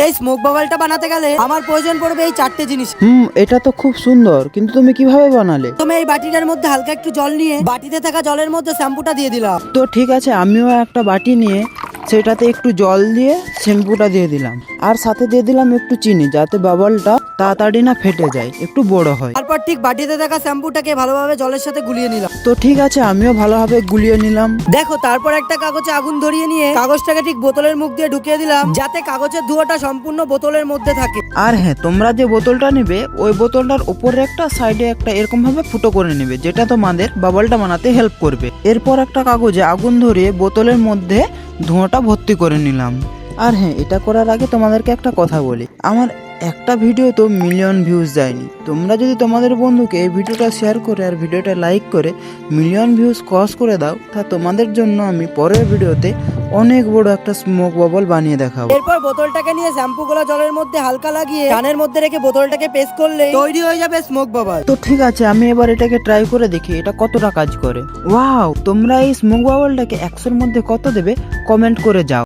এই স্মোক বাবলটা বানাতে গেলে আমার প্রয়োজন পড়বে এই 4টে জিনিস। এটা তো খুব সুন্দর, কিন্তু তুমি কিভাবে বানালে? তুমি এই বাটিটার মধ্যে হালকা একটু জল নিয়ে বাটিতে থাকা জলের মধ্যে শ্যাম্পুটা দিয়ে দিলাম। তো ঠিক আছে, আমিও একটা বাটি নিয়ে সেটাতে একটু জল দিয়ে শ্যাম্পুটা দিয়ে দিলাম, আর সাথে দিয়ে দিলাম একটু চিনি, যাতে বাবলটা তাড়াতাড়ি না ফেটে যায়, একটু বড় হয়। তারপর ঠিক বাটিতে থাকা শ্যাম্পুটাকে ভালোভাবে জলের সাথে গুলিয়ে নিলাম। তো ঠিক আছে, আমিও ভালোভাবে গুলিয়ে নিলাম। দেখো, তারপর একটা কাগজে আগুন ধরিয়ে নিয়ে কাগজটাকে ঠিক বোতলের মুখ দিয়ে ঢুকিয়ে দিলাম, যাতে কাগজের ধোঁয়াটা সম্পূর্ণ বোতলের মধ্যে থাকে। আর হ্যাঁ, তোমরা যে বোতলটা নেবে ওই বোতলটার উপরে একটা সাইডে একটা এরকম ভাবে ফুটো করে নেবে, যেটা তোমাদের বাবলটা বানাতে হেল্প করবে। এরপর একটা কাগজে আগুন ধরিয়ে বোতলের মধ্যে ধোঁয়াটা ভর্তি করে নিলাম। আর হ্যাঁ, এটা করার আগে তোমাদেরকে একটা কথা বলি, আমার একটা ভিডিও তো মিলিয়ন ভিউজ যায়নি। তোমরা যদি তোমাদের বন্ধুকে এই ভিডিওটা শেয়ার করে আর ভিডিওটা লাইক করে মিলিয়ন ভিউজ ক্রস করে দাও, তা তোমাদের জন্য আমি পরের ভিডিওতে অনেক বড় একটা স্মোক বাবল বানিয়ে দেখাবো। এরপর বোতলটাকে নিয়ে শ্যাম্পু গুলো জলের মধ্যে হালকা লাগিয়ে কানের মধ্যে রেখে বোতলটাকে প্রেস করলে তৈরি হয়ে যাবে স্মোক বাবল। তো ঠিক আছে, আমি এবার এটাকে ট্রাই করে দেখি এটা কতটা কাজ করে। ওয়াও, তোমরা এই স্মোক বাবলটাকে 100-র মধ্যে কত দেবে কমেন্ট করে যাও।